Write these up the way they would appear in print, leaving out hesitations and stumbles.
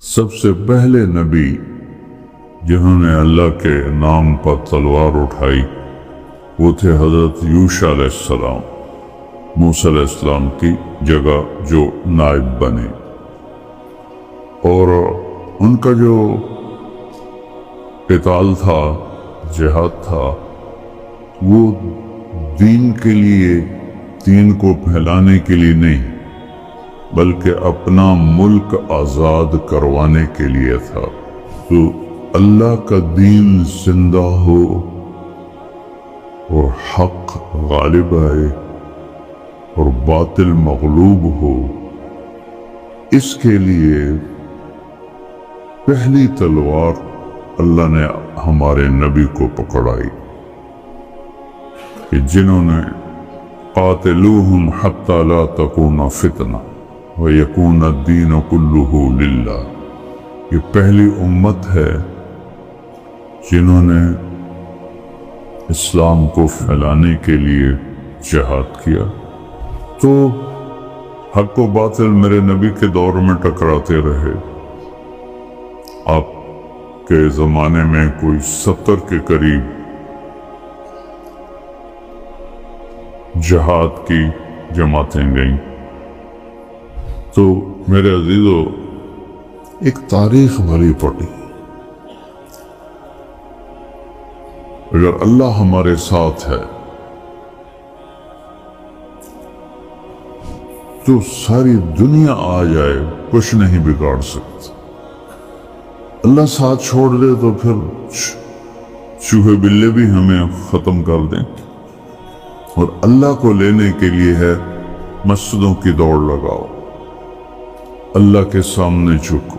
سب سے پہلے نبی جنہوں نے اللہ کے نام پر تلوار اٹھائی وہ تھے حضرت یوشع علیہ السلام، موسیٰ علیہ السلام کی جگہ جو نائب بنے، اور ان کا جو قتال تھا، جہاد تھا، وہ دین کے لیے، دین کو پھیلانے کے لیے نہیں بلکہ اپنا ملک آزاد کروانے کے لیے تھا۔ تو اللہ کا دین زندہ ہو اور حق غالب آئے اور باطل مغلوب ہو، اس کے لیے پہلی تلوار اللہ نے ہمارے نبی کو پکڑائی کہ جنہوں نے قاتلوہم حتی لا تکون فتنہ وَيَكُونَ الدِّينُ كُلُّهُ لِلَّهِ۔ یہ پہلی امت ہے جنہوں نے اسلام کو پھیلانے کے لیے جہاد کیا۔ تو حق و باطل میرے نبی کے دور میں ٹکراتے رہے۔ آپ کے زمانے میں کوئی 70 کے قریب جہاد کی جماعتیں گئیں۔ تو میرے عزیزو، ایک تاریخ بھری پڑی۔ اگر اللہ ہمارے ساتھ ہے تو ساری دنیا آ جائے کچھ نہیں بگاڑ سکتا۔ اللہ ساتھ چھوڑ دے تو پھر چوہے بلے بھی ہمیں ختم کر دیں۔ اور اللہ کو لینے کے لیے ہے مسجدوں کی دوڑ لگاؤ، اللہ کے سامنے جھکو،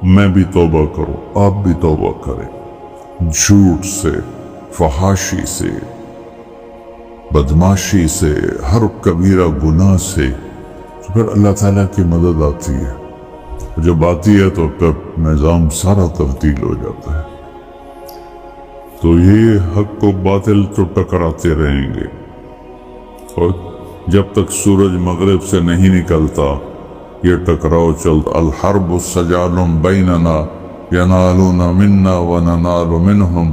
میں بھی توبہ کروں، آپ بھی توبہ کریں، جھوٹ سے، فحاشی سے، بدماشی سے، ہر کبیرہ گناہ سے، تو پھر اللہ تعالیٰ کی مدد آتی ہے۔ جب آتی ہے تو پھر نظام سارا تبدیل ہو جاتا ہے۔ تو یہ حق و باطل تو ٹکراتے رہیں گے، اور جب تک سورج مغرب سے نہیں نکلتا یہ ٹکراؤ چلتا۔ الحرب سجال بیننا ینالون منا وننال منہم۔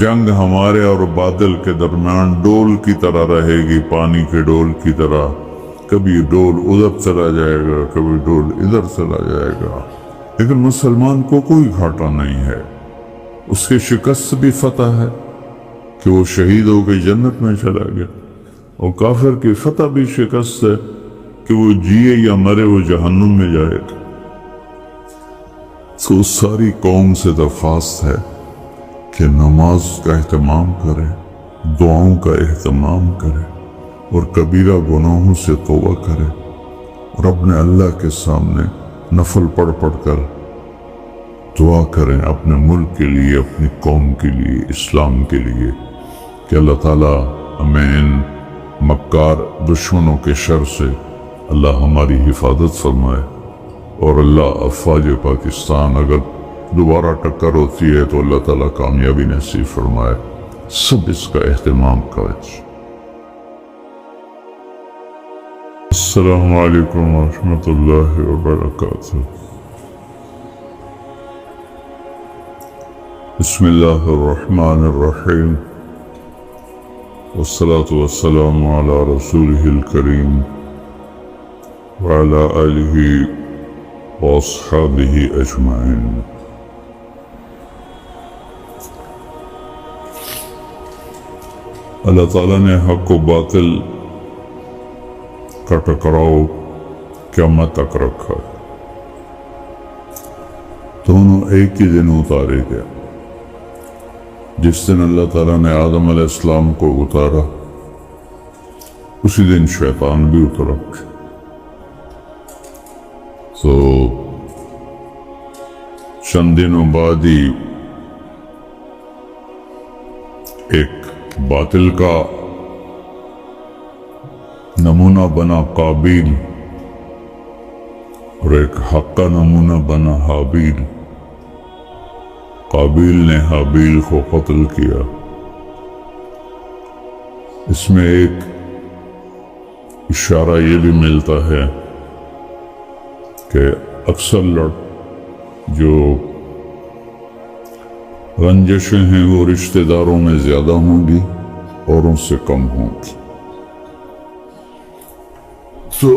جنگ ہمارے اور باطل کے درمیان ڈول کی طرح رہے گی، پانی کے ڈول کی طرح۔ کبھی ڈول ادھر چلا جائے گا، کبھی ڈول ادھر چلا جائے گا، لیکن مسلمان کو کوئی گھاٹا نہیں ہے۔ اس کی شکست بھی فتح ہے کہ وہ شہید ہو کے جنت میں چلا گیا، اور کافر کی فتح بھی شکست ہے کہ وہ جیے یا مرے وہ جہنم میں جائے گا۔ تو ساری قوم سے درخواست ہے کہ نماز کا اہتمام کرے، دعاؤں کا اہتمام کرے، اور کبیرہ گناہوں سے توبہ کرے، اور اپنے اللہ کے سامنے نفل پڑھ پڑھ کر دعا کریں اپنے ملک کے لیے، اپنی قوم کے لیے، اسلام کے لیے، کہ اللہ تعالیٰ ہمیں ان مکار دشمنوں کے شر سے اللہ ہماری حفاظت فرمائے، اور اللہ افواج پاکستان اگر دوبارہ ٹکر ہوتی ہے تو اللہ تعالیٰ کامیابی نصیب فرمائے۔ سب اس کا اہتمام کریں۔ السلام علیکم ورحمۃ اللہ وبرکاتہ۔ بسم اللہ الرحمن الرحیم، والصلاة والسلام علی رسولہ الکریم وعلی آلہ واصحابہ اجمعین۔ اللہ تعالیٰ نے حق و باطل کا ٹکراؤ قیامت تک رکھا ہے۔ دونوں ایک ہی دن اتارے گئے۔ جس دن اللہ تعالیٰ نے آدم علیہ السلام کو اتارا اسی دن شیطان بھی اترا۔ تو چند دنوں بعد ہی ایک باطل کا نمونہ بنا قابیل، اور ایک حق کا نمونہ بنا حابیل۔ قابیل نے حابیل کو قتل کیا۔ اس میں ایک اشارہ یہ بھی ملتا ہے کہ اکثر جو رنجشیں ہیں وہ رشتہ داروں میں زیادہ ہوں گی، اوروں سے کم ہوں گی۔ تو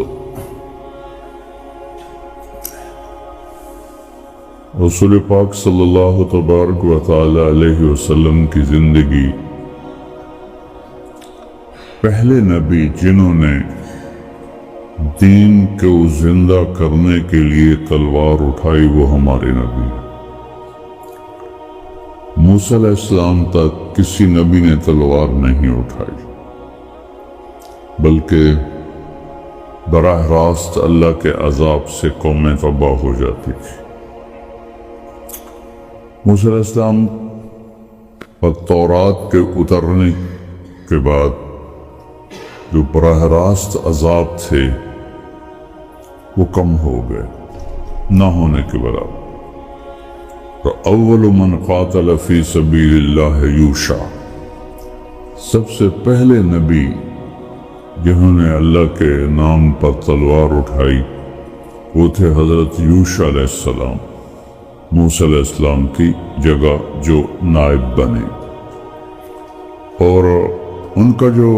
رسول پاک صلی اللہ تبارک و تعالی علیہ وسلم کی زندگی، پہلے نبی جنہوں نے دین کو زندہ کرنے کے لیے تلوار اٹھائی وہ ہمارے نبی ہیں۔ موسیٰ علیہ السلام تک کسی نبی نے تلوار نہیں اٹھائی، بلکہ براہ راست اللہ کے عذاب سے قومیں تباہ ہو جاتی تھی۔ موسیٰ علیہ السلام پر تورات کے اترنے کے بعد جو براہ راست عذاب تھے وہ کم ہو گئے، نہ ہونے کے برابر۔ اول من قاتل فی سبیل اللہ یوشع، سب سے پہلے نبی جنہوں نے اللہ کے نام پر تلوار اٹھائی وہ تھے حضرت یوشع علیہ السلام، موسیٰ علیہ السلام کی جگہ جو نائب بنے، اور ان کا جو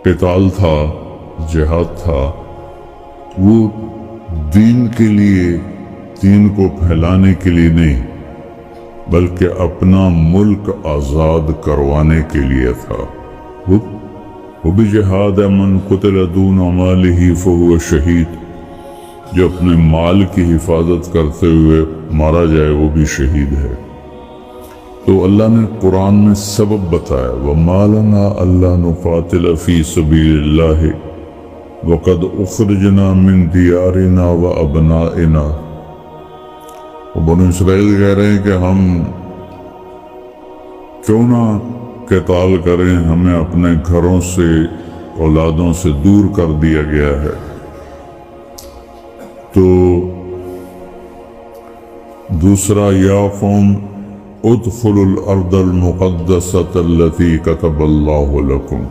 قتال تھا، جہاد تھا، وہ دین کے لیے، دین کو پھیلانے کے لیے نہیں، بلکہ اپنا ملک آزاد کروانے کے لیے تھا۔ وہ بھی جہاد ہے، من قتل دون مالہ فہو شہید، جو اپنے مال کی حفاظت کرتے ہوئے مارا جائے وہ بھی شہید ہے۔ تو اللہ نے قرآن میں سبب بتایا، وَمَا لَنَا أَلَّا نُقَاتِلَ فِي سَبِيلِ اللَّهِ وَقَدْ أُخْرِجْنَا مِن دِيَارِنَا وَأَبْنَائِنَا۔ بنو اسرائیل کہہ رہے ہیں کہ ہم کیوں نہ قتال کریں، ہمیں اپنے گھروں سے، اولادوں سے دور کر دیا گیا ہے۔ تو دوسرا، یا قوم ادخلوا الارض المقدسۃ التي كتب اللہ لکم،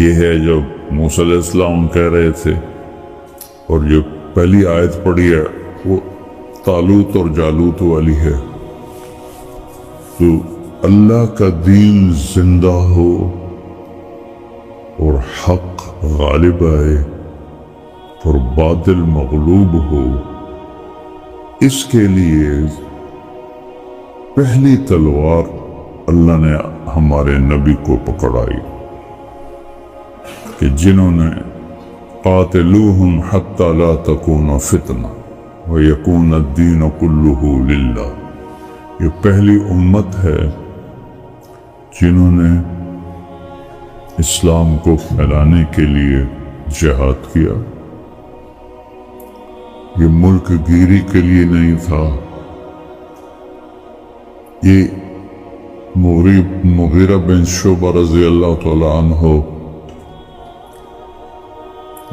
یہ ہے جو موسیٰ علیہ السلام کہہ رہے تھے، اور جو پہلی آیت پڑھی ہے وہ طالوت اور جالوت والی ہے۔ تو اللہ کا دین زندہ ہو اور حق غالب آئے اور باطل مغلوب ہو، اس کے لیے پہلی تلوار اللہ نے ہمارے نبی کو پکڑائی کہ جنہوں نے قاتلوہم حتی لا تکون فتنہ وَيَكُونَ الدِّينُ كُلُّهُ لِلَّهِ، یہ پہلی امت ہے جنہوں نے اسلام کو پھیلانے کے لیے جہاد کیا۔ یہ ملک گیری کے لیے نہیں تھا، یہ مغیرہ بن شعبہ رضی اللہ تعالیٰ عنہ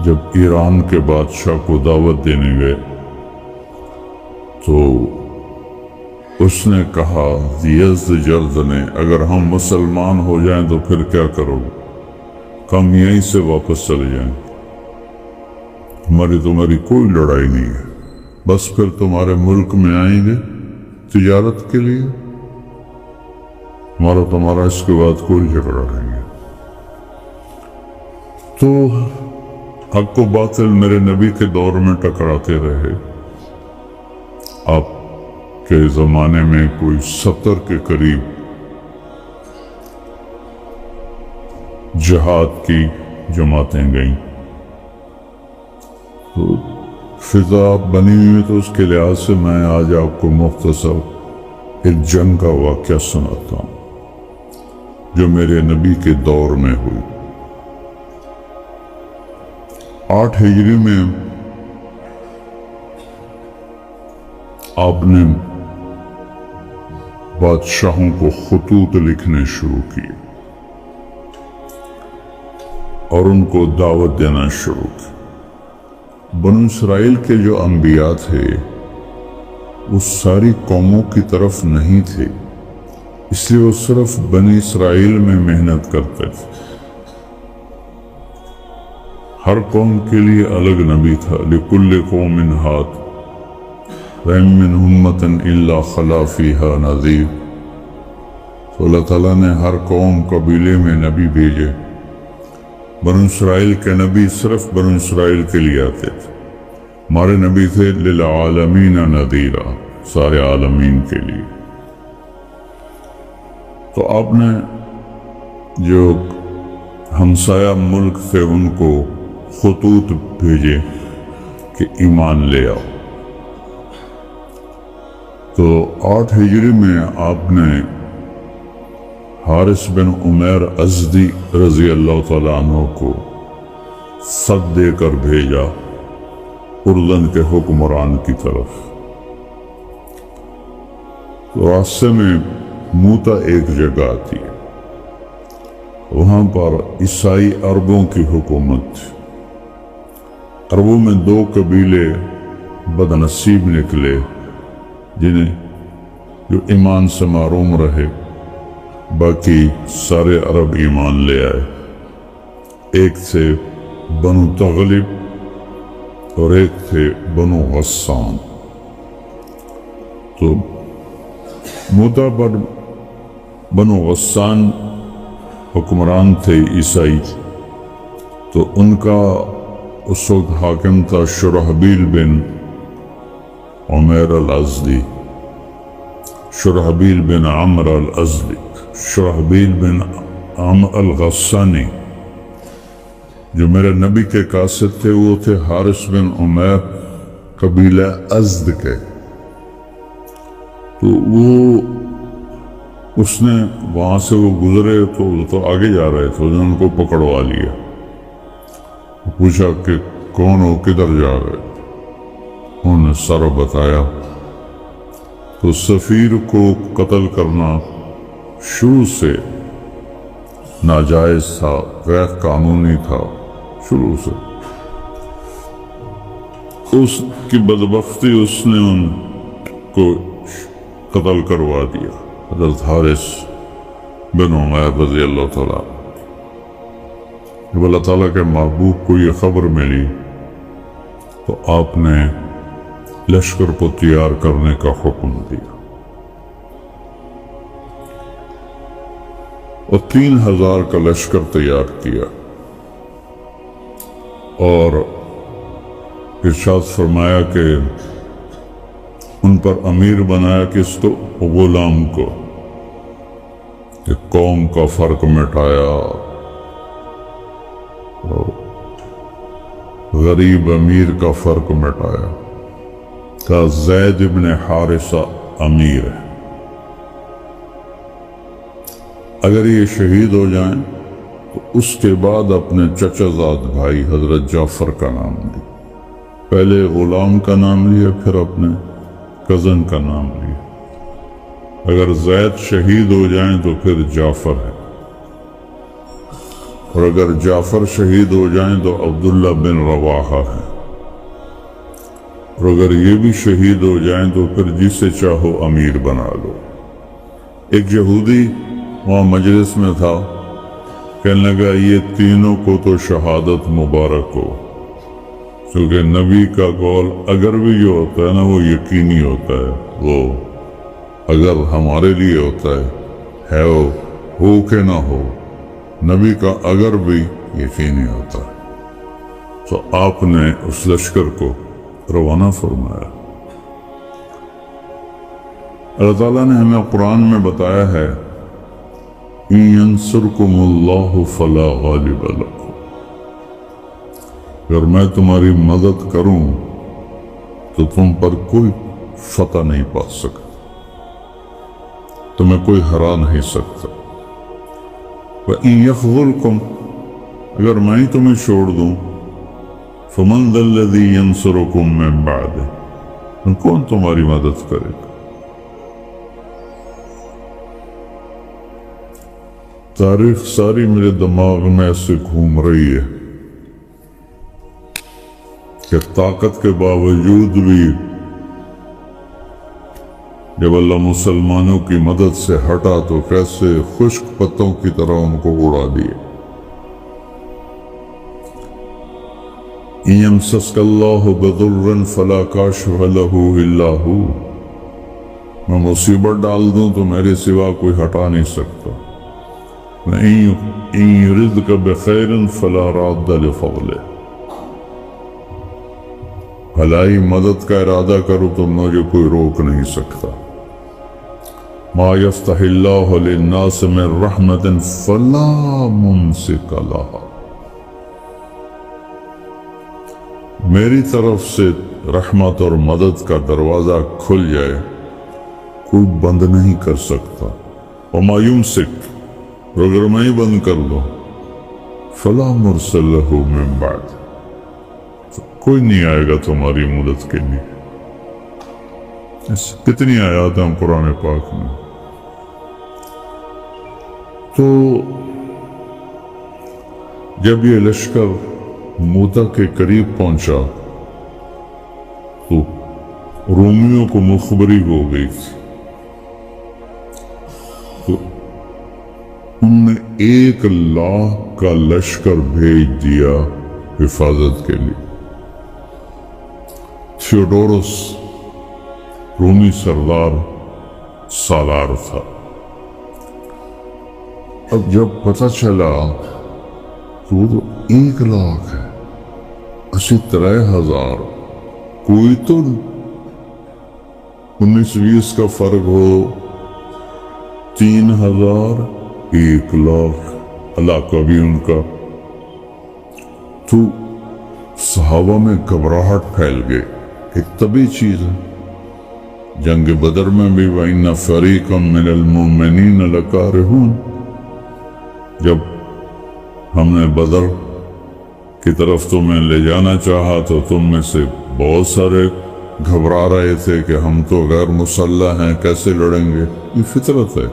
جب ایران کے بادشاہ کو دعوت دینے گئے تو اس نے کہا یزدجرد نے، اگر ہم مسلمان ہو جائیں تو پھر کیا کرو گے؟ ہم یہیں سے واپس چلے جائیں، ہماری تمہاری کوئی لڑائی نہیں ہے، بس پھر تمہارے ملک میں آئیں گے تجارت کے لیے، ہمارا تمہارا اس کے بعد کوئی جھگڑا نہیں ہے۔ تو حق و باطل میرے نبی کے دور میں ٹکراتے رہے۔ آپ کے زمانے میں کوئی 70 کے قریب جہاد کی جماعتیں گئیں، تو فضا بنی ہوئی، تو اس کے لحاظ سے میں آج آپ کو مختصر ایک جنگ کا واقعہ سناتا ہوں جو میرے نبی کے دور میں ہوئی۔ 8 ہجری میں آپ نے بادشاہوں کو خطوط لکھنے شروع کیے اور ان کو دعوت دینا شروع کی۔ بنو اسرائیل کے جو انبیاء تھے وہ ساری قوموں کی طرف نہیں تھے، اس لیے وہ صرف بنی اسرائیل میں محنت کرتے تھے۔ ہر قوم کے لیے الگ نبی تھا. لِكُلِّ قَوْمٍ هَادٍ وَإِن مِّنْ أُمَّةٍ إِلَّا خَلَا فِيهَا نَذِيرٌ. تو اللہ تعالیٰ نے ہر قوم قبیلے میں نبی بھیجے. بنو اسرائیل کے نبی صرف بنو اسرائیل کے لیے آتے تھے. ہمارے نبی تھے لِلْعَالَمِينَ نَذِيرًا، سارے عالمین کے لیے. تو آپ نے جو ہمسایہ ملک تھے ان کو خطوط بھیجے کہ ایمان لے آؤ. تو 8 ہجری میں آپ نے حارث بن عمیر ازدی رضی اللہ تعالیٰ عنہ کو خط دے کر بھیجا اردن کے حکمران کی طرف. تو راستے میں موتا ایک جگہ آتی ہے، وہاں پر عیسائی عربوں کی حکومت تھی. عربوں میں 2 قبیلے بدنصیب نکلے جنہیں جو ایمان سے محروم رہے، باقی سارے عرب ایمان لے آئے. ایک تھے بنو تغلب اور ایک تھے بنو غسان. تو موتا پر بنو غسان حکمران تھے عیسائی. تو ان کا اس وقت حاکم تھا شرحبیل بن عمیر الازدی، شرحبیل بن عمر الازدی، شرحبیل بن عمر الغسانی. جو میرے نبی کے قاصد تھے وہ تھے حارث بن عمیر قبیلہ ازد کے. تو وہ اس نے وہاں سے وہ گزرے تو آگے جا رہے تھے، ان کو پکڑوا لیا. پوچھا کہ کون ہو، کدھر جا رہے؟ انہوں نے سارا بتایا. تو سفیر کو قتل کرنا شروع سے ناجائز تھا، غیر قانونی تھا شروع سے. اس کی بدبختی اس نے ان کو قتل کروا دیا، حضرت حارث بن عمیر رضی اللہ تعالیٰ. جب اللہ تعالیٰ کے محبوب کو یہ خبر ملی تو آپ نے لشکر کو تیار کرنے کا حکم دیا اور 3000 کا لشکر تیار کیا اور ارشاد فرمایا کہ ان پر امیر بنایا کس کو؟ غلام کو. کہ قوم کا فرق مٹایا، غریب امیر کا فرق مٹایا. کہ زید ابن حارثہ امیر ہے، اگر یہ شہید ہو جائیں تو اس کے بعد اپنے چچا زاد بھائی حضرت جعفر کا نام لیا. پہلے غلام کا نام لیا، پھر اپنے کزن کا نام لیا. اگر زید شہید ہو جائیں تو پھر جعفر ہے، اور اگر جعفر شہید ہو جائیں تو عبداللہ بن رواحہ ہے، اور اگر یہ بھی شہید ہو جائیں تو پھر جسے چاہو امیر بنا لو. ایک یہودی وہاں مجلس میں تھا، کہنے لگا یہ تینوں کو تو شہادت مبارک ہو، کیونکہ نبی کا قول اگر بھی جو ہوتا ہے نا وہ یقینی ہوتا ہے. وہ اگر ہمارے لیے ہوتا ہے ہو کہ نہ ہو، نبی کا اگر بھی یقینی ہوتا ہے. تو آپ نے اس لشکر کو روانہ فرمایا. اللہ تعالیٰ نے ہمیں قرآن میں بتایا ہے إِن يَنْصُرْكُمُ اللَّهُ فَلَا غَالِبَ لَكُمْ. اگر میں تمہاری مدد کروں تو تم پر کوئی فتح نہیں پا سکتا، تمہیں کوئی ہرا نہیں سکتا. وَإِن يَخْذُلْكُمْ، اگر میں ہی تمہیں چھوڑ دوں، فَمَنْ ذَا الَّذِي يَنْصُرُكُمْ مِنْ بَعْدِهِ، کون تمہاری مدد کرے گا؟ تاریخ ساری میرے دماغ میں ایسے گھوم رہی ہے کہ طاقت کے باوجود بھی جب اللہ مسلمانوں کی مدد سے ہٹا تو کیسے خشک پتوں کی طرح ان کو اڑا دیے. إن يمسسك الله بضر فلا كاشف له إلا هو، میں مصیبت ڈال دوں تو میرے سوا کوئی ہٹا نہیں سکتا۔ إن يردك بخير فلا راد لفضله، بھلائی مدد کا ارادہ کرو تو مجھے کوئی روک نہیں سکتا۔ ما يفتح الله للناس من رحمة فلا ممسك لها، میری طرف سے رحمت اور مدد کا دروازہ کھل جائے کوئی بند نہیں کر سکتا۔ وما يمسك، اور اگر میں ہی بند کر دوں فلا مرسل له من بعد، تو کوئی نہیں آئے گا تمہاری مدد کے لیے۔ کتنی آیات ہیں قرآن پاک میں۔ تو جب یہ لشکر موتا کے قریب پہنچا تو رومیوں کو مخبری ہو گئی تھی، تو ان نے 1,00,000 کا لشکر بھیج دیا حفاظت کے لیے۔ تھیوڈورس رومی سردار سالار تھا۔ اب جب پتہ چلا تو وہ تو 1,00,000 ہے، 83,000، کوئی تو 19-20 کا فرق ہو، 3,000 1,00,000 علاقہ بھی ان کا، تو صحابہ میں گھبراہٹ پھیل گئی۔ ایک طبی چیز ہے، جنگ بدر میں بھی وَإِنَّ فَرِيقًا مِّنَ الْمُؤْمِنِينَ لَكَارِهُونَ، جب ہم نے بدر کی طرف تمہیں لے جانا چاہا تو تم میں سے بہت سارے گھبرا رہے تھے کہ ہم تو غیر مسلح ہیں، کیسے لڑیں گے۔ یہ فطرت ہے،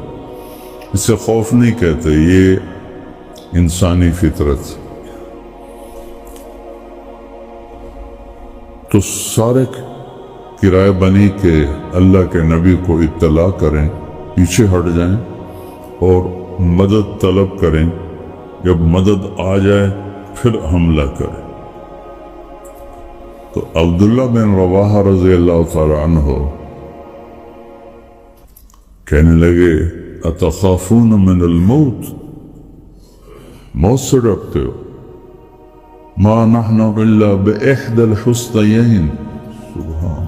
اسے خوف نہیں کہتے، یہ انسانی فطرت۔ تو سارے کرایہ بنی کہ اللہ کے نبی کو اطلاع کریں، پیچھے ہٹ جائیں اور مدد طلب کریں، جب مدد آ جائے پھر حملہ کریں۔ تو عبداللہ بن رواحہ رضی اللہ تعالی عنہ کہنے لگے اتخافون من الموت، موت سے ڈرتے ہو؟ ما نحن الا باحدى الحسنيين، سبحان،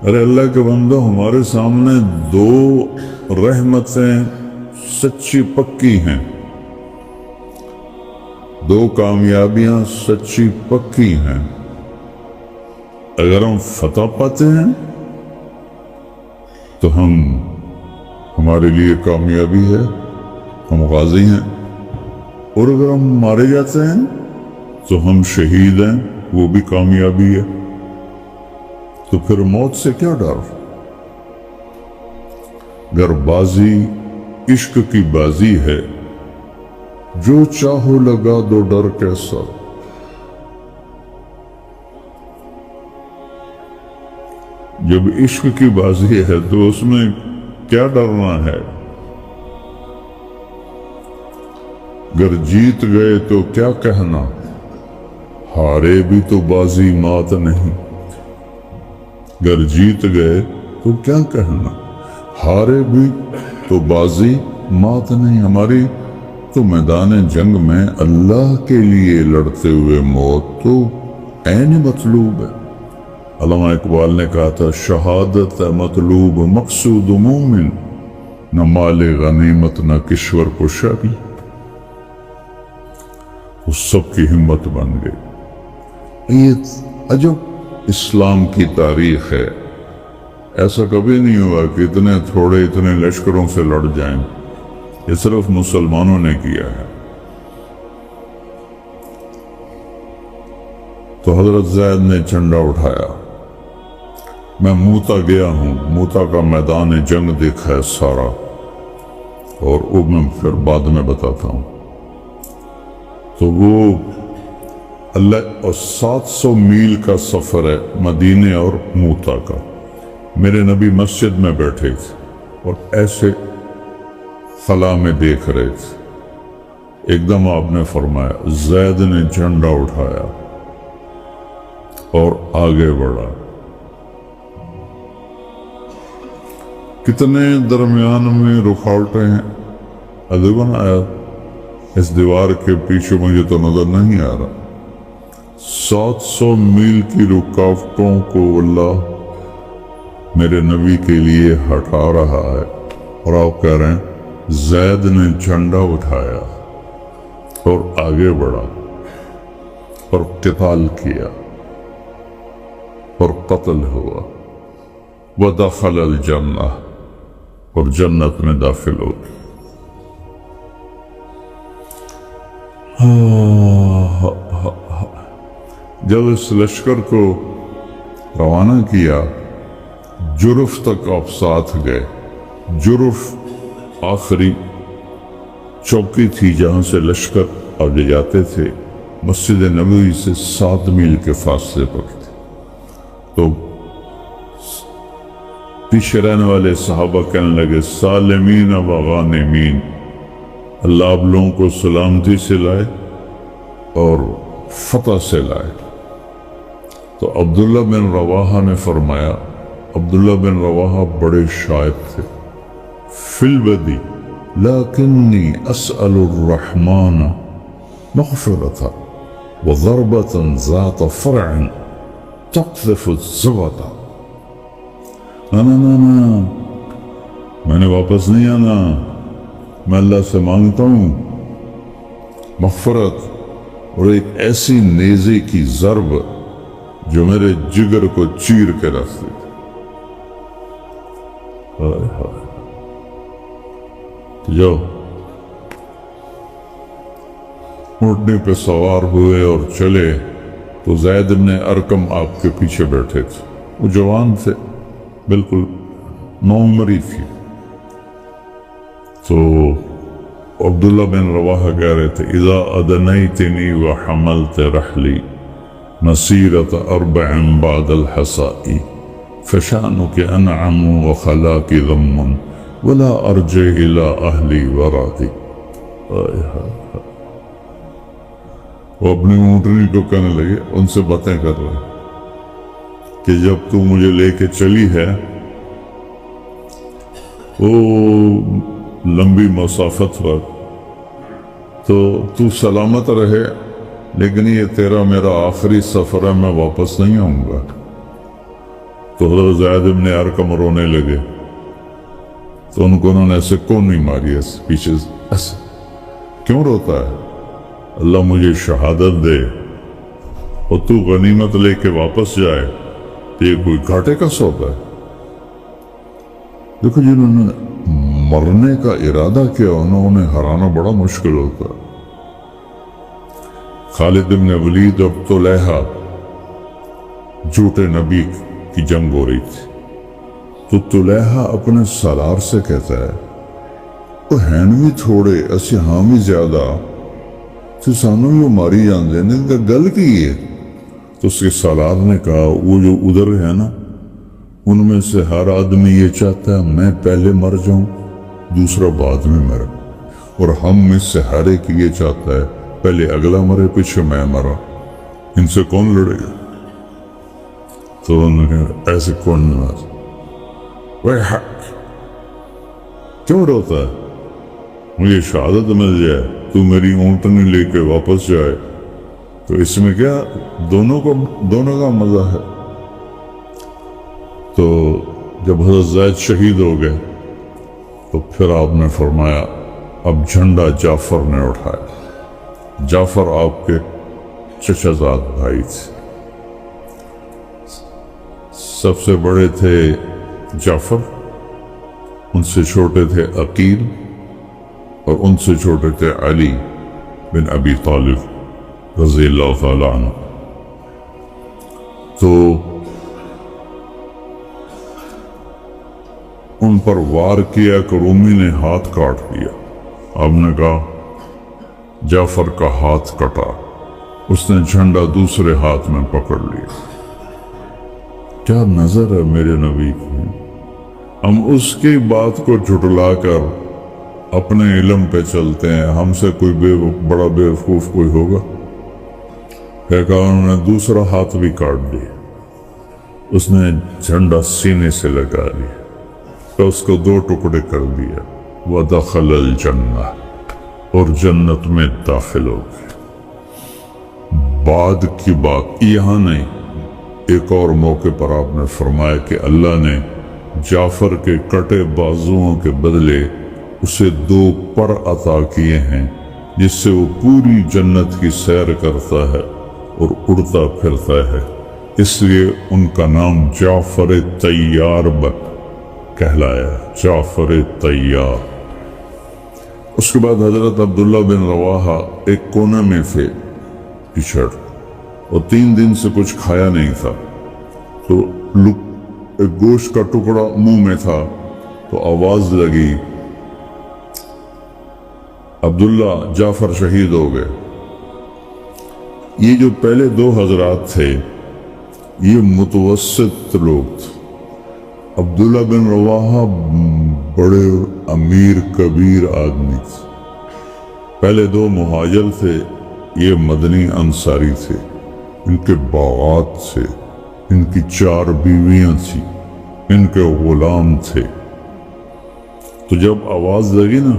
ارے اللہ کے بندو، ہمارے سامنے 2 رحمتیں سچی پکی ہیں، 2 کامیابیاں سچی پکی ہیں، اگر ہم فتح پاتے ہیں تو ہمارے لیے کامیابی ہے، ہم غازی ہیں، اور اگر ہم مارے جاتے ہیں تو ہم شہید ہیں، وہ بھی کامیابی ہے۔ تو پھر موت سے کیا ڈر؟ گر بازی عشق کی بازی ہے، جو چاہو لگا دو ڈر کیسا۔ جب عشق کی بازی ہے تو اس میں کیا ڈرنا ہے؟ گر جیت گئے تو کیا کہنا، ہارے بھی تو بازی مات نہیں۔ گر جیت گئے تو کیا کہنا، ہارے بھی تو بازی مات نہیں۔ ہماری تو میدان جنگ میں اللہ کے لیے لڑتے ہوئے موت تو عین مطلوب ہے۔ علامہ اقبال نے کہا تھا شہادت مطلوب مقصود مومن، نہ مال غنیمت نہ کشور کشادی۔ وہ سب کی ہمت بن گئی۔ یہ عجب اسلام کی تاریخ ہے، ایسا کبھی نہیں ہوا کہ اتنے لشکروں سے لڑ جائیں، یہ صرف مسلمانوں نے کیا ہے۔ تو حضرت زید نے جھنڈا اٹھایا، میں موتا گیا ہوں، موتا کا میدان جنگ دیکھا ہے سارا، اور وہ میں پھر بعد میں بتاتا ہوں۔ تو وہ اللہ، اور 700 میل کا سفر ہے مدینے اور موتا کا۔ میرے نبی مسجد میں بیٹھے تھے اور ایسے خلا میں دیکھ رہے تھے، ایک دم آپ نے فرمایا، زید نے جھنڈا اٹھایا، اور آگے بڑھا۔ کتنے درمیان میں رکاوٹیں ہیں، ادبن آیا اس دیوار کے پیچھے مجھے تو نظر نہیں آ رہا۔ 700 میل کی رکاوٹوں کو اللہ میرے نبی کے لیے ہٹا رہا ہے، اور آپ کہہ رہے ہیں زید نے جھنڈا اٹھایا اور آگے بڑھا اور قتال کیا اور قتل ہوا، ودخل الجنہ، اور جنت میں داخل ہو گیا۔ جب اس لشکر کو روانہ کیا، جرف تک آپ ساتھ گئے۔ جرف آخری چوکی تھی جہاں سے لشکر آپ لے جاتے تھے، مسجد نبوی سے 7 میل کے فاصلے پر تھے۔ تو پیچھے رہنے والے صحابہ کہنے لگے سالمین و غانمین، اللہ آپ لوگوں کو سلامتی سے لائے اور فتح سے لائے۔ تو عبداللہ بن رواحہ نے فرمایا، عبداللہ بن رواحہ بڑے شاعر تھے، فی البدی لیکنی اسأل الرحمن مغفرتا وضربتا ذات فرع تقذف الزبدہ۔ نا میں نے واپس نہیں آنا، میں اللہ سے مانگتا ہوں مغفرت اور ایک ایسی نیزے کی ضرب جو میرے جگر کو چیر کے رکھ دے۔ جو اونٹنے پہ سوار ہوئے اور چلے تو زید بن ارقم آپ کے پیچھے بیٹھے تھے۔ وہ جوان تھے، بالکل نوعمری تھی۔ تو عبداللہ بن رواحہ کہہ رہے تھے اذا ادنیتنی وحملت رحلی مسیرت 4 بعد الحسائی فشانک انعم وخلاک ذم ولا ارجع الى اہلی ورادی۔ وہ اپنی اونٹنی کو کہنے لگے، ان سے باتیں کر رہے کہ جب تو مجھے لے کے چلی ہے وہ لمبی مسافت پر، تو سلامت رہے، لیکن یہ تیرا میرا آخری سفر ہے، میں واپس نہیں آؤں گا۔ تو حضرت زید بن ارقم رونے لگے، تو ان کو انہوں نے ایسے کون نہیں ماری، ایسے پیچھے ایسے کیوں روتا ہے؟ اللہ مجھے شہادت دے اور تو غنیمت لے کے واپس جائے تو یہ کوئی گھاٹے کا سودا ہے؟ دیکھو جنہوں نے مرنے کا ارادہ کیا انہیں ہرانا بڑا مشکل ہوتا ہے۔ خالد بن ولید اور طلحہ جھوٹے نبی کی جنگ ہو رہی تھی، تو طلحہ اپنے سالار سے کہتا ہے وہ ہیں بھی تھوڑے اسی ہاں بھی زیادہ تو سانوں بھی ماری جان دیں، ان کا گل کی ہے؟ تو اس کے سالار نے کہا وہ جو ادھر ہے نا ان میں سے ہر آدمی یہ چاہتا ہے میں پہلے مر جاؤں دوسرا بعد میں مرے، اور ہم میں سے ہر ایک یہ چاہتا ہے پہلے اگلا مرے پیچھے میں مرا، ان سے کون لڑے گا؟ تو انہوں نے کہا ایسے کون نماز وہ حق کیوں روتا ہے؟ مجھے شہادت مل جائے، تو میری اونٹنی لے کے واپس جائے تو اس میں کیا دونوں کا مزہ ہے۔ تو جب حضرت زید شہید ہو گئے تو پھر آپ نے فرمایا اب جھنڈا جعفر نے اٹھایا۔ جعفر آپ کے چچا زاد بھائی تھے، سب سے بڑے تھے جعفر، ان سے چھوٹے تھے عقیل، اور ان سے چھوٹے تھے علی بن ابی طالب رضی اللہ تعالی عنہ۔ تو ان پر وار کیا کہ رومی نے ہاتھ کاٹ دیا۔ آپ نے کہا جعفر کا ہاتھ کٹا، اس نے جھنڈا دوسرے ہاتھ میں پکڑ لیا۔ کیا نظر ہے میرے نبی کی! ہم اس کی بات کو جھٹلا کر اپنے علم پہ چلتے ہیں، ہم سے کوئی بڑا بیوقوف کوئی ہوگا؟ ایک نے دوسرا ہاتھ بھی کاٹ دیا، اس نے جھنڈا سینے سے لگا لیا تو اس کو 2 ٹکڑے کر دیا، وَدَخَلَ الْجَنَّةَ، اور جنت میں داخل ہو گئے۔ بعد کی بات یہاں نہیں، ایک اور موقع پر آپ نے فرمایا کہ اللہ نے جعفر کے کٹے بازوؤں کے بدلے اسے 2 پر عطا کیے ہیں جس سے وہ پوری جنت کی سیر کرتا ہے اور اڑتا پھرتا ہے، اس لیے ان کا نام جعفر طیار کہلایا، جعفر طیار۔ اس کے بعد حضرت عبداللہ بن رواحہ ایک کونے میں تھے پچھڑ، اور 3 دن سے کچھ کھایا نہیں تھا، تو ایک گوشت کا ٹکڑا منہ میں تھا تو آواز لگی، عبداللہ جعفر شہید ہو گئے۔ یہ جو پہلے 2 حضرات تھے یہ متوسط لوگ تھے، عبداللہ بن رواحہ بڑے امیر کبیر آدمی تھے، پہلے 2 مہاجر تھے، یہ مدنی انصاری تھے، ان کے باغات تھے، ان کی 4 بیویاں تھیں، ان کے غلام تھے۔ تو جب آواز لگی نا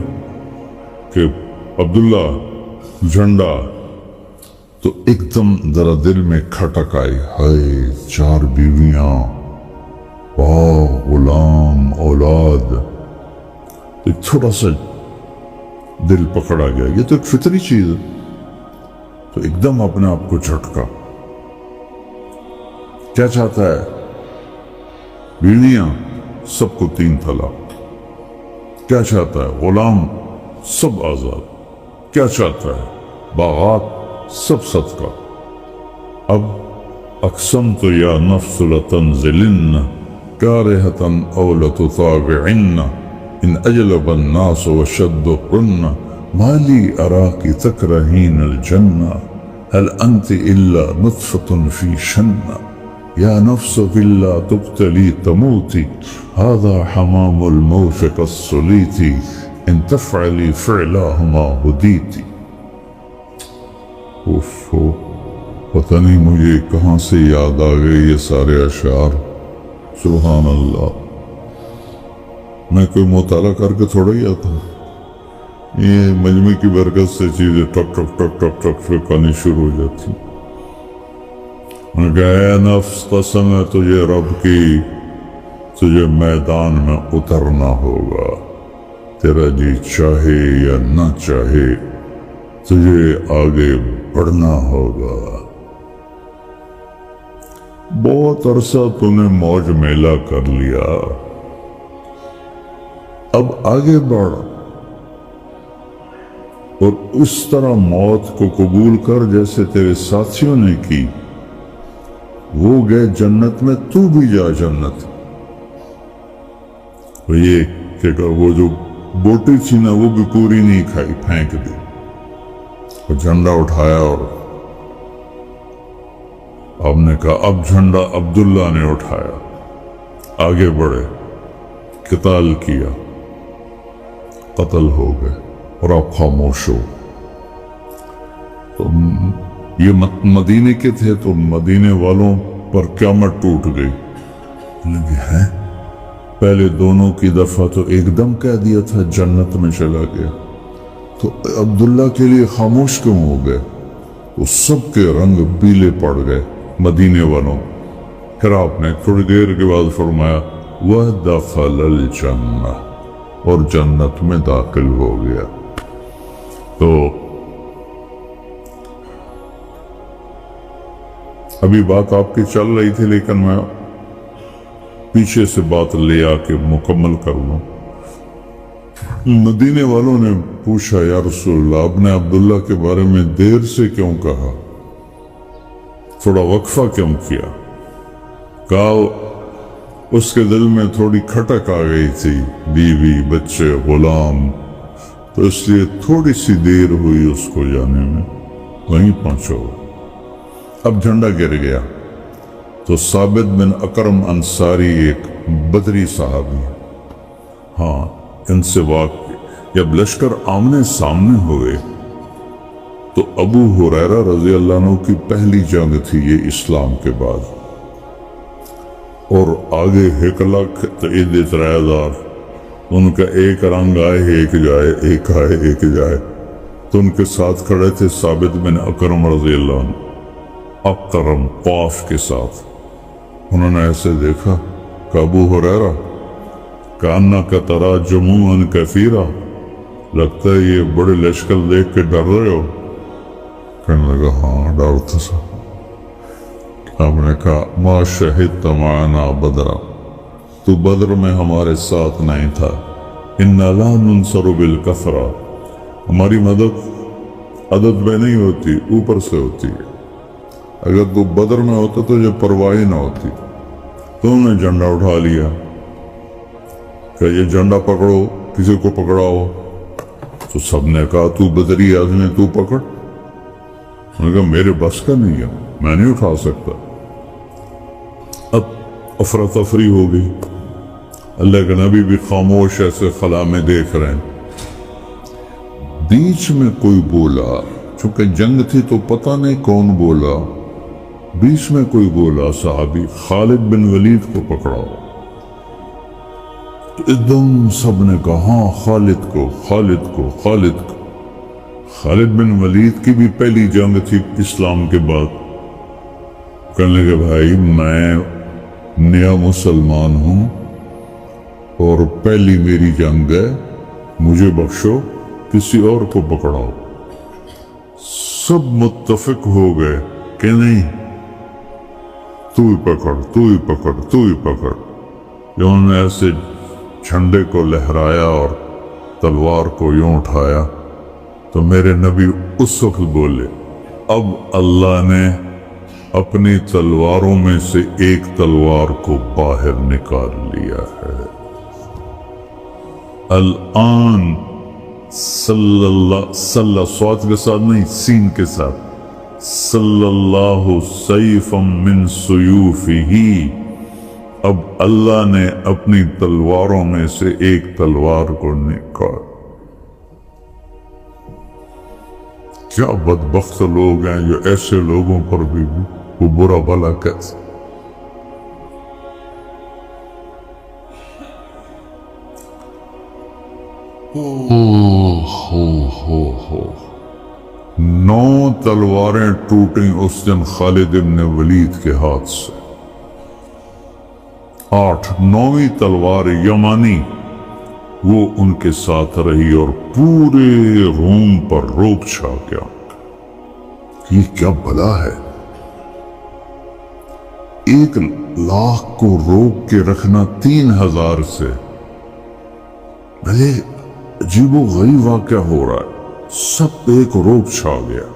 کہ عبداللہ جھنڈا، تو ایک دم ذرا دل میں کھٹک آئی، ہائے 4 بیویاں، باغ، غلام، اولاد، تو تھوڑا سا دل پکڑا گیا، یہ تو ایک فطری چیز ہے۔ تو ایک دم اپنے آپ کو جھٹکا، کیا چاہتا ہے؟ بیویاں سب کو 3 طلاق، کیا چاہتا ہے؟ غلام سب آزاد، کیا چاہتا ہے؟ باغات سب صدقہ۔ اب اقسمت یا نفس لتنزلن کارہتن او لتطاوعن ان اجلب الناس وشد قرن ما لی اراکی تکرہین الجنہ هل انت الا نطفة فی شنہ یا نفس باللہ تقتلی تموتی هذا حمام الموت كالصلیتی ان تفعلی فعلاہما ہدیتی۔ پتہ نہیں مجھے کہاں سے یاد آ گئے یہ سارے اشعار، سبحان اللہ۔ میں کوئی مطالعہ کر کے تھوڑا ہی آتا، یہ مجمع کی برکت سے چیزیں ٹک ٹک ٹک ٹک ٹک پھینکانی شروع ہو جاتی۔ انہوں نے کہا اے نفس قسم ہے تجھے رب کی، تجھے میدان میں اترنا ہوگا، تیرا جی چاہے یا نہ چاہے تجھے آگے بڑھنا ہوگا۔ بہت عرصہ تو نے موج میلہ کر لیا، اب آگے بڑھ اور اس طرح موت کو قبول کر جیسے تیرے ساتھیوں نے کی، وہ گئے جنت میں، تو بھی جا جنت۔ یہ کہ وہ جو بوٹی تھی نا وہ بھی پوری نہیں کھائی، پھینک دی، اور جھنڈا اٹھایا، اور آپ نے کہا اب جھنڈا عبداللہ نے اٹھایا، آگے بڑھے، قتال کیا، قتل ہو گئے، اور آپ خاموش ہو۔ تو یہ مدینے کے تھے تو مدینے والوں پر قیامت ٹوٹ گئی، لگے ہیں پہلے دونوں کی دفعہ تو ایک دم کہہ دیا تھا جنت میں چلا گیا، تو عبداللہ کے لیے خاموش کیوں ہو گئے؟ وہ سب کے رنگ پیلے پڑ گئے مدینے والوں۔ پھر آپ نے تھوڑی دیر کے بعد فرمایا وَدَخَلَ الْجَنَّةَ، اور جنت میں داخل ہو گیا۔ تو ابھی بات آپ کی چل رہی تھی لیکن میں پیچھے سے بات لے آ کے مکمل کر لوں۔ مدینے والوں نے پوچھا یا رسول اللہ آپ نے عبداللہ کے بارے میں دیر سے کیوں کہا، تھوڑا وقفہ کیوں کیا؟ کہا اس کے دل میں تھوڑی کھٹک آ گئی تھی، بیوی بچے غلام، تو اس لیے تھوڑی سی دیر ہوئی اس کو جانے میں، وہیں پہنچو۔ اب جھنڈا گر گیا تو ثابت بن اکرم انصاری ایک بدری صحابی، ہاں ان سے واقع، جب لشکر آمنے سامنے ہوئے تو ابو ہریرہ رضی اللہ عنہ کی پہلی جنگ تھی یہ اسلام کے بعد، اور آگے 1,30,000 ان کا ایک رنگ آئے ایک جائے، ایک آئے ایک جائے، تو ان کے ساتھ کھڑے تھے ثابت بن اکرم رضی اللہ عنہ، اکرم قاف کے ساتھ۔ انہوں نے ایسے دیکھا کہ ابو ہریرہ کانک ترا جموعا کثیرا، لگتا ہے یہ بڑے لشکر دیکھ کے ڈر رہے ہو؟ کہنے لگا ہاں ڈرتا سا۔ ہم نے کہا ما شہدت معنا بدرا، تو بدر میں ہمارے ساتھ نہیں تھا، انا لا ننصر بالکثرہ، ہماری مدد عدد میں نہیں ہوتی، اوپر سے ہوتی ہے۔ اگر تو بدر میں ہوتا تو یہ پرواہی نہ ہوتی۔ تو انہوں نے جھنڈا اٹھا لیا کہ یہ جھنڈا پکڑو، کسی کو پکڑاؤ، تو سب نے کہا تو بدری آدمی تو پکڑ۔ انہوں نے کہا میرے بس کا نہیں ہے، میں نہیں اٹھا سکتا۔ اب افراتفری ہو گئی، اللہ کے نبی بھی خاموش ایسے خلا میں دیکھ رہے ہیں۔ بیچ میں کوئی بولا، چونکہ جنگ تھی تو پتہ نہیں کون بولا، بیچ میں کوئی بولا صحابی خالد بن ولید کو پکڑاؤ۔ تو ایک دم سب نے کہا ہاں خالد کو، خالد کو، خالد کو۔ خالد بن ولید کی بھی پہلی جنگ تھی اسلام کے بعد۔ کہنے لگے بھائی میں نیا مسلمان ہوں اور پہلی میری جنگ ہے، مجھے بخشو، کسی اور کو پکڑاؤ۔ سب متفق ہو گئے کہ نہیں، تو ہی پکڑ، تو ہی پکڑ، تو ہی پکڑ۔ انہوں نے ایسے جھنڈے کو لہرایا اور تلوار کو یوں اٹھایا تو میرے نبی اس وقت بولے اب اللہ نے اپنی تلواروں میں سے ایک تلوار کو باہر نکال لیا ہے۔ الآن صلی اللہ صوت کے ساتھ نہیں، سین کے ساتھ، صلی اللہ سیفا من سیوفہ، اب اللہ نے اپنی تلواروں میں سے ایک تلوار کو نکال۔ کیا بدبخت لوگ ہیں جو ایسے لوگوں پر بھی وہ برا بھلا کہتے۔ ہو 9 تلواریں ٹوٹیں اس دن خالد بن ولید کے ہاتھ سے۔ 9ویں تلوار یمانی وہ ان کے ساتھ رہی اور پورے روم پر روب چھا گیا۔ یہ کیا بلا ہے، 1,00,000 کو روک کے رکھنا 3,000 سے، بھلے عجیب و غریب واقعہ ہو رہا ہے، سب ایک روب چھا گیا۔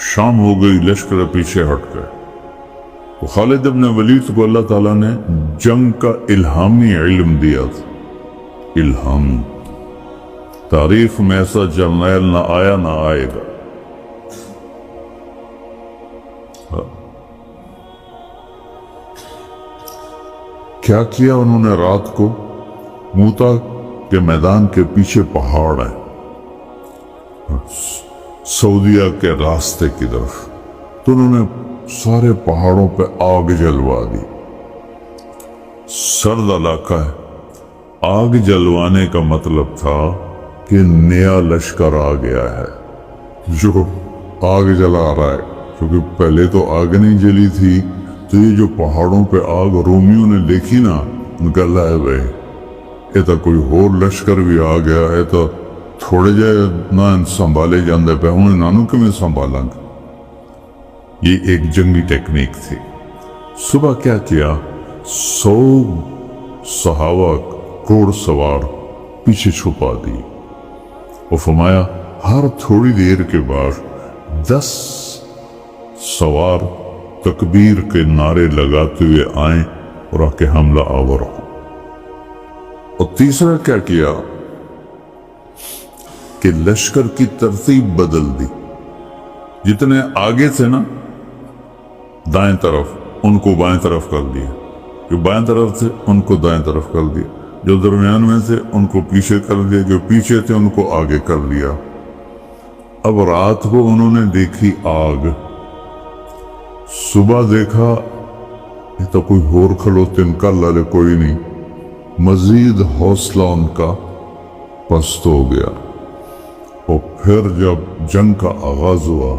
شام ہو گئی، لشکر پیچھے ہٹ گئے۔ تو خالد بن ولید کو اللہ تعالیٰ نے جنگ کا الہامی علم دیا تھا۔ الہام، تاریخ میں ایسا جرنیل نہ آیا نہ آئے گا۔ کیا کیا انہوں نے رات کو؟ موتا کے میدان کے پیچھے پہاڑ ہے سعودیہ کے راستے کی طرف، تو انہوں نے سارے پہاڑوں پہ آگ جلوا دی۔ سرد علاقہ ہے، آگ جلوانے کا مطلب تھا کہ نیا لشکر آ گیا ہے جو آگ جلا رہا ہے، کیونکہ پہلے تو آگ نہیں جلی تھی۔ تو یہ جو پہاڑوں پہ آگ رومیوں نے دیکھی نا، ان کا اللہ ہے بھائی یہ تو کوئی اور لشکر بھی آ گیا ہے، تو تھوڑے جائے نہ سنبھالے جاندے پہ انہیں نانو کے میں سنبھالاں گا۔ یہ ایک جنگی ٹیکنیک تھی۔ صبح کیا کیا، 100 صحابہ گھوڑ سوار پیچھے چھپا دی اور فرمایا ہر تھوڑی دیر کے بعد 10 سوار تکبیر کے نعرے لگاتے ہوئے آئیں اور آ کے حملہ آور ہو۔ اور تیسرا کیا کیا کہ لشکر کی ترتیب بدل دی۔ جتنے آگے تھے نا دائیں طرف، ان کو بائیں طرف کر دیا، جو بائیں طرف تھے ان کو دائیں طرف کر دیا، جو درمیان میں تھے ان کو پیچھے کر دیا، جو پیچھے تھے ان کو آگے کر دیا۔ اب رات کو انہوں نے دیکھی آگ، صبح دیکھا یہ تو کوئی ہور کھلوتن کا لالے کوئی نہیں، مزید حوصلہ ان کا پست ہو گیا۔ اور پھر جب جنگ کا آغاز ہوا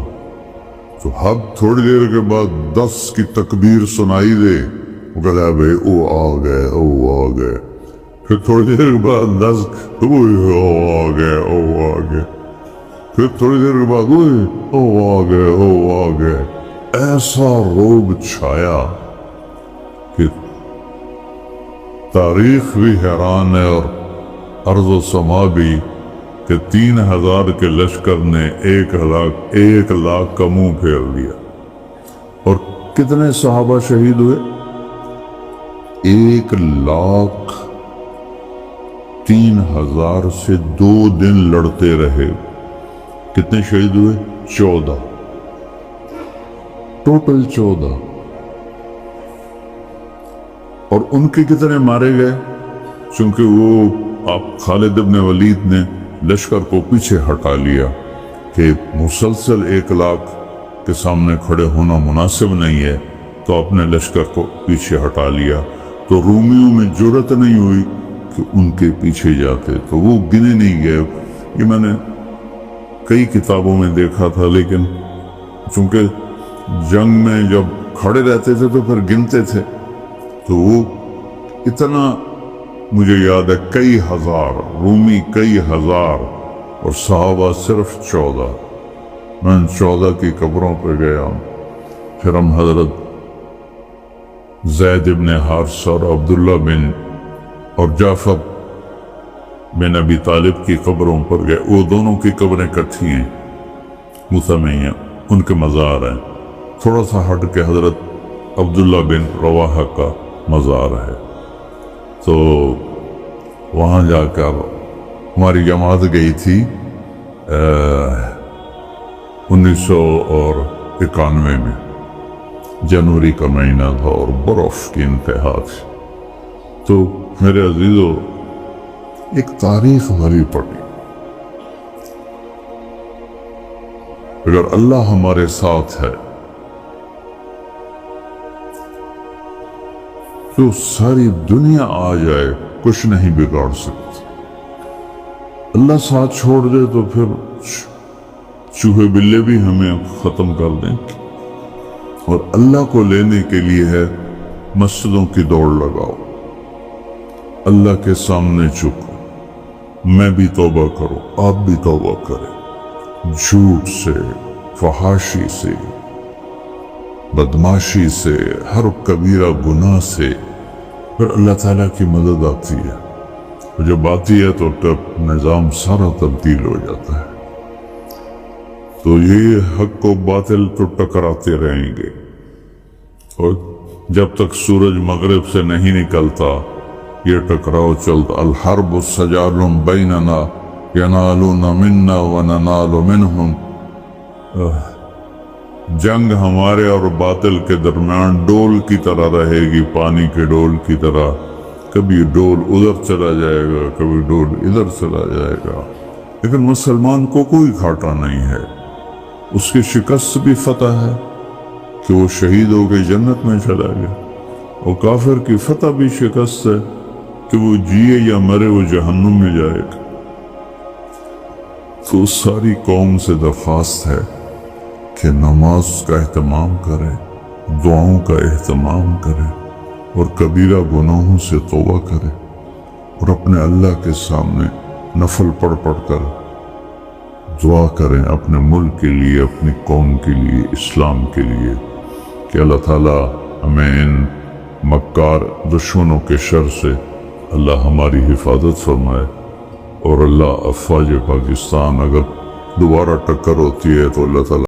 تو اب تھوڑی دیر کے بعد 10 کی تکبیر سنائی دے، وہ کہتا ہے بھئی او آ گئے، او آ گئے۔ پھر تھوڑی دیر کے بعد 10 او آ گئے، او آ گئے۔ پھر تھوڑی دیر کے بعد او آ گئے، او آ گئے۔ ایسا روب چھایا کہ تاریخ بھی حیران ہے اور ارض و سما بھی، کہ 3000 کے لشکر نے 1 لاکھ کا منہ پھیر دیا۔ اور کتنے صحابہ شہید ہوئے؟ 1,03,000 سے 2 دن لڑتے رہے۔ کتنے شہید ہوئے؟ 14، ٹوٹل 14۔ اور ان کے کتنے مارے گئے؟ چونکہ وہ خالد بن ولید نے لشکر کو پیچھے ہٹا لیا کہ مسلسل 1 لاکھ کے سامنے کھڑے ہونا مناسب نہیں ہے، تو اپنے لشکر کو پیچھے ہٹا لیا۔ تو رومیوں میں جرأت نہیں ہوئی کہ ان کے پیچھے جاتے، تو وہ گنے نہیں گئے۔ یہ میں نے کئی کتابوں میں دیکھا تھا، لیکن چونکہ جنگ میں جب کھڑے رہتے تھے تو پھر گنتے تھے، تو وہ اتنا مجھے یاد ہے، کئی ہزار رومی، کئی ہزار، اور صحابہ صرف 14۔ میں 14 کی قبروں پہ گیا۔ پھر ہم حضرت زید بن حارثہ اور عبداللہ بن اور جعفر بن ابی طالب کی قبروں پر گئے۔ وہ دونوں کی قبریں کٹھی ہیں، موسیٰ میں ہیں، ان کے مزار ہیں۔ تھوڑا سا ہٹ کے حضرت عبداللہ بن رواحہ کا مزار ہے۔ تو وہاں جا کر ہماری جماعت گئی تھی 1991 میں، جنوری کا مہینہ تھا اور برف کی انتہا تھی۔ تو میرے عزیزو، ایک تاریخ بھری پڑی۔ اگر اللہ ہمارے ساتھ ہے تو ساری دنیا آ جائے، کچھ نہیں بگاڑ سکتی۔ اللہ ساتھ چھوڑ دے تو پھر چوہے بلے بھی ہمیں ختم کر دیں۔ اور اللہ کو لینے کے لیے ہے، مسجدوں کی دوڑ لگاؤ، اللہ کے سامنے جھکو، میں بھی توبہ کروں، آپ بھی توبہ کریں، جھوٹ سے، فحاشی سے، بدماشی سے، ہر کبیرہ گناہ سے، پھر اللہ تعالیٰ کی مدد آتی ہے۔ اور جب آتی ہے تو نظام سارا تبدیل ہو جاتا ہے۔ تو یہ حق و باطل تو ٹکراتے رہیں گے، اور جب تک سورج مغرب سے نہیں نکلتا یہ ٹکراؤ چلتا۔ الحرب سجال بیننا ینالون منا وننال منہم۔ جنگ ہمارے اور باطل کے درمیان ڈول کی طرح رہے گی، پانی کے ڈول کی طرح۔ کبھی ڈول ادھر چلا جائے گا، کبھی ڈول ادھر چلا جائے گا، لیکن مسلمان کو کوئی گھاٹا نہیں ہے۔ اس کی شکست بھی فتح ہے کہ وہ شہید ہو کے جنت میں چلا گیا، اور کافر کی فتح بھی شکست ہے کہ وہ جیے یا مرے وہ جہنم میں جائے گا۔ تو ساری قوم سے درخواست ہے کہ نماز کا اہتمام کرے، دعاؤں کا اہتمام کرے، اور کبیرہ گناہوں سے توبہ کرے، اور اپنے اللہ کے سامنے نفل پڑھ کر دعا کریں اپنے ملک کے لیے، اپنی قوم کے لیے، اسلام کے لیے، کہ اللہ تعالیٰ ہمیں ان مکار دشمنوں کے شر سے اللہ ہماری حفاظت فرمائے، اور اللہ افواج پاکستان اگر دوبارہ ٹکر ہوتی ہے تو اللہ تعالیٰ